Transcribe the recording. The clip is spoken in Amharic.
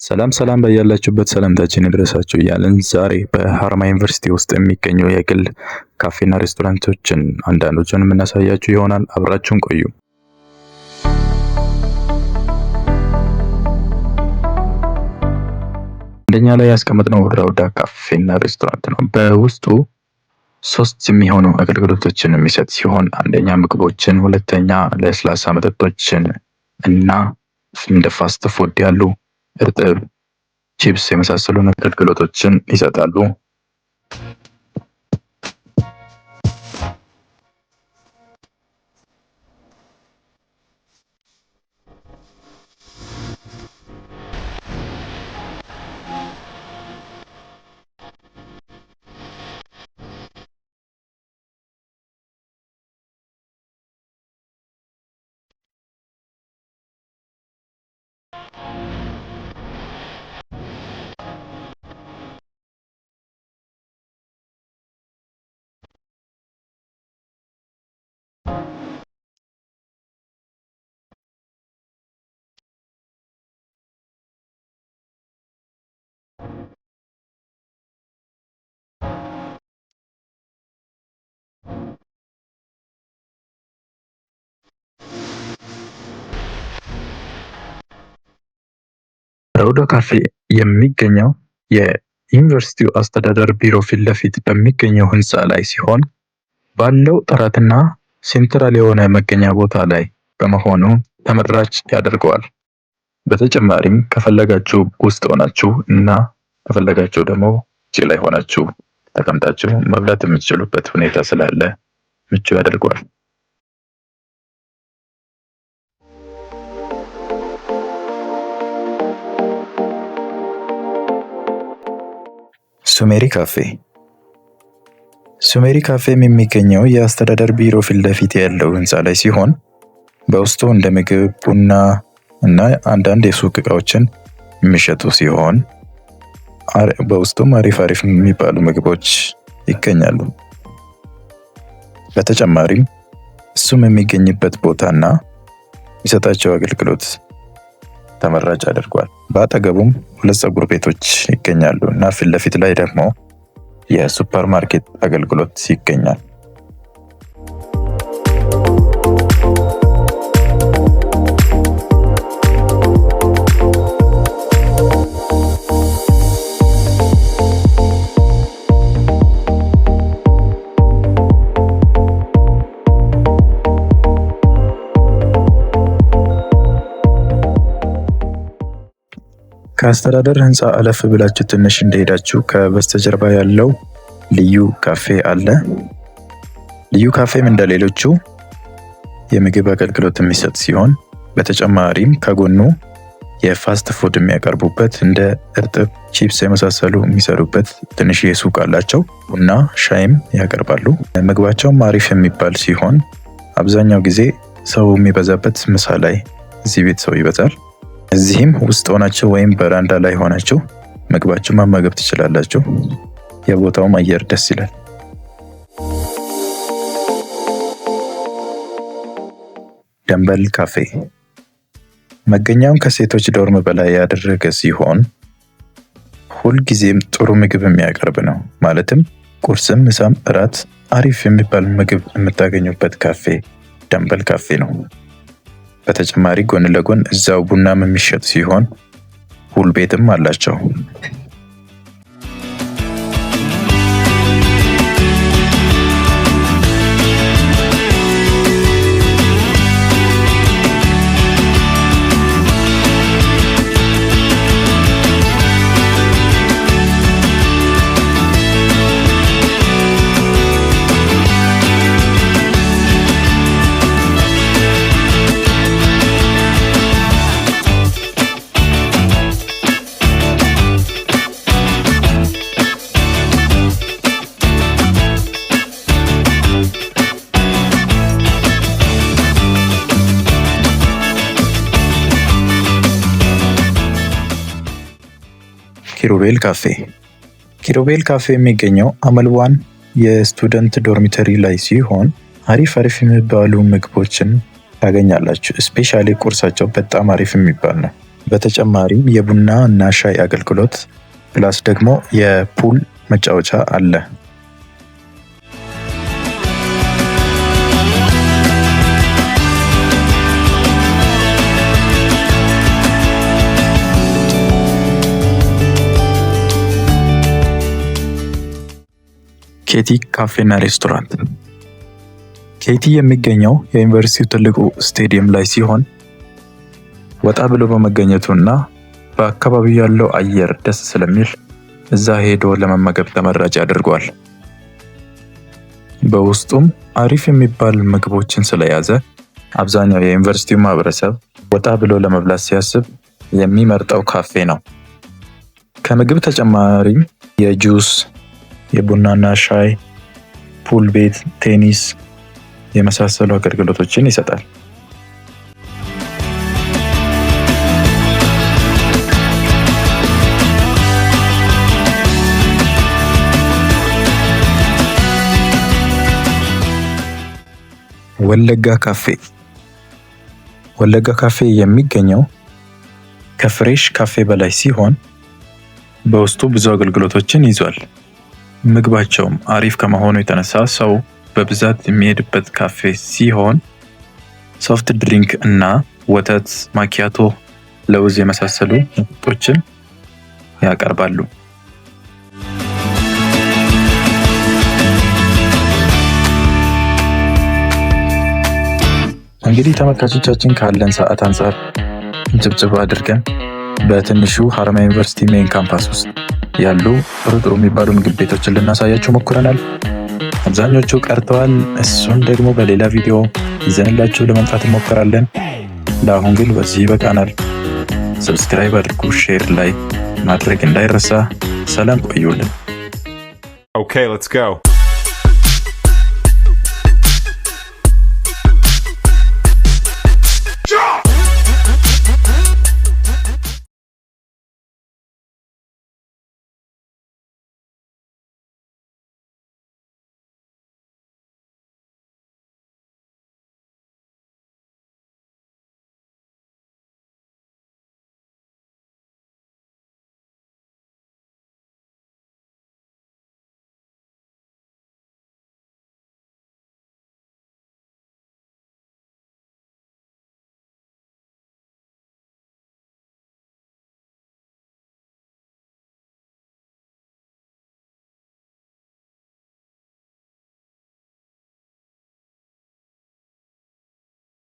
ሰላም ሰላም በያላችሁበት ሰላምታችን ይድረሳችሁ እያልን ዛሬ በሀረማያ ዩኒቨርሲቲ ውስጥ የሚገኙ የግል ካፌና ሬስቶራንቶችን አንዳንዶቹን የምናሳያችሁ ይሆናል። አብራችሁን ቆዩ። አንደኛ ላይ ያስቀመጥነው ራውዳ ካፌና ሬስቶራንት ነው። በውስጡ 3 የሚሆኑ አገልግሎቶችን የሚሰጥ ሲሆን አንደኛ ምግቦችን፣ ሁለተኛ ለስላሳ መጠጦችን እና እንደ ፋስት ፉድ ያሉ እርጥብ ቺፕስ የመሳሰሉ አገልግሎቶችን ይሰጣሉ። ራውዳ ካፌ የሚገኘው የዩኒቨርሲቲው አስተዳደር ቢሮ ፊት ለፊት በሚገኘው ህንፃ ላይ ሲሆን ባለው ጥራትና ሴንትራል የሆነ መገኛ ቦታ ላይ በመሆኑ ተመራጭ ያደርገዋል። በተጨማሪም ከፈለጋችሁ ውስጥ ሆናችሁ እና ከፈለጋችሁ ደግሞ ውጪ ላይ ሆናችሁ ተቀምጣችሁ መብላት የምትችሉበት ሁኔታ ስላለ ምቹ ያደርገዋል። ሱሜሪ ካፌ የሚገኘው የአስተዳደር ቢሮ ፊት ለፊት ያለው ህንፃ ላይ ሲሆን በውስጡ እንደ ምግብ፣ ቡና እና አንዳንድ የሱቅ እቃዎችን የሚሸጡ ሲሆን በውስጡም አሪፍ የሚባሉ ምግቦች ይገኛሉ። በተጨማሪም እሱም የሚገኝበት ቦታና የሚሰጣቸው አገልግሎት ተመራጭ አድርጓል። በአጠገቡም 2 ፀጉር ቤቶች ይገኛሉ እና ፊት ለፊት ላይ ደግሞ የሱፐር ማርኬት አገልግሎት ይገኛል። ከአስተዳደር ህንፃ አለፍ ብላችሁ ትንሽ እንደሄዳችሁ ከበስተጀርባ ያለው ልዩ ካፌ አለ። ልዩ ካፌም እንደሌሎቹ የምግብ አገልግሎት የሚሰጥ ሲሆን በተጨማሪም ከጎኑ የፋስት ፉድ የሚያቀርቡበት እንደ እርጥብ ቺፕስ የመሳሰሉ የሚሰሩበት ትንሽ ሱቅ አላቸው። ቡና ሻይም ያቀርባሉ። ምግባቸውም አሪፍ የሚባል ሲሆን አብዛኛው ጊዜ ሰው የሚበዛበት ምሳ ላይ እዚህ ቤት ሰው ይበዛል። እዚህም ውስጥ ሆናችሁ ወይም በራንዳ ላይ ሆናችሁ ምግባችሁ መመገብ ትችላላችሁ። የቦታውም አየር ደስ ይላል። ደንበል ካፌ መገኛውን ከሴቶች ዶርም በላይ ያደረገ ሲሆን ሁልጊዜም ጥሩ ምግብ የሚያቀርብ ነው። ማለትም ቁርስም፣ ምሳም፣ እራት አሪፍ የሚባል ምግብ የምታገኙበት ካፌ ደንበል ካፌ ነው። በተጨማሪ ጎን ለጎን እዛው ቡናም የሚሸጥ ሲሆን ፑል ቤትም አላቸው። ኪሩቤል ካፌ የሚገኘው አመልዋን የስቱደንት ዶርሚተሪ ላይ ሲሆን አሪፍ የሚባሉ ምግቦችን ታገኛላችሁ። ስፔሻሊ ቁርሳቸው በጣም አሪፍ የሚባል ነው። በተጨማሪም የቡና እና ሻይ አገልግሎት ፕላስ ደግሞ የፑል መጫወቻ አለ። ኬቲ ካፌና ሬስቶራንት። ኬቲ የሚገኘው የዩኒቨርሲቲው ትልቁ ስቴዲየም ላይ ሲሆን ወጣ ብሎ በመገኘቱና በአካባቢው ያለው አየር ደስ ስለሚል እዛ ሄዶ ለመመገብ ተመራጭ ያደርገዋል። በውስጡም አሪፍ የሚባል ምግቦችን ስለያዘ አብዛኛው የዩኒቨርሲቲው ማህበረሰብ ወጣ ብሎ ለመብላት ሲያስብ የሚመርጠው ካፌ ነው። ከምግብ ተጨማሪም የጁስ፣ የቡናና ሻይ፣ ፑል ቤት፣ ቴኒስ የመሳሰሉ አገልግሎቶችን ይሰጣል። ወለጋ ካፌ። ወለጋ ካፌ የሚገኘው ከፍሬሽ ካፌ በላይ ሲሆን በውስጡ ብዙ አገልግሎቶችን ይዟል። ምግባቸውም አሪፍ ከመሆኑ የተነሳ ሰው በብዛት የሚሄድበት ካፌ ሲሆን ሶፍት ድሪንክ እና ወተት፣ ማኪያቶ፣ ለውዝ የመሳሰሉ መጠጦችን ያቀርባሉ። እንግዲህ ተመልካቾቻችን ካለን ሰዓት አንጻር ጭብጭብ አድርገን በትንሹ ሀረማያ ዩኒቨርሲቲ ሜን ካምፓስ ውስጥ ያሉ ጥሩ የሚባሉ ምግብ ቤቶችን ልናሳያችሁ ሞክረናል። አብዛኞቹ ቀርተዋል። እሱን ደግሞ በሌላ ቪዲዮ ይዘንላችሁ ለመምጣት እንሞክራለን። ለአሁን ግን በዚህ ይበቃናል። ሰብስክራይብ አድርጉ፣ ሼር ላይ ማድረግ እንዳይረሳ። ሰላም ቆዩልን። Okay, let's go.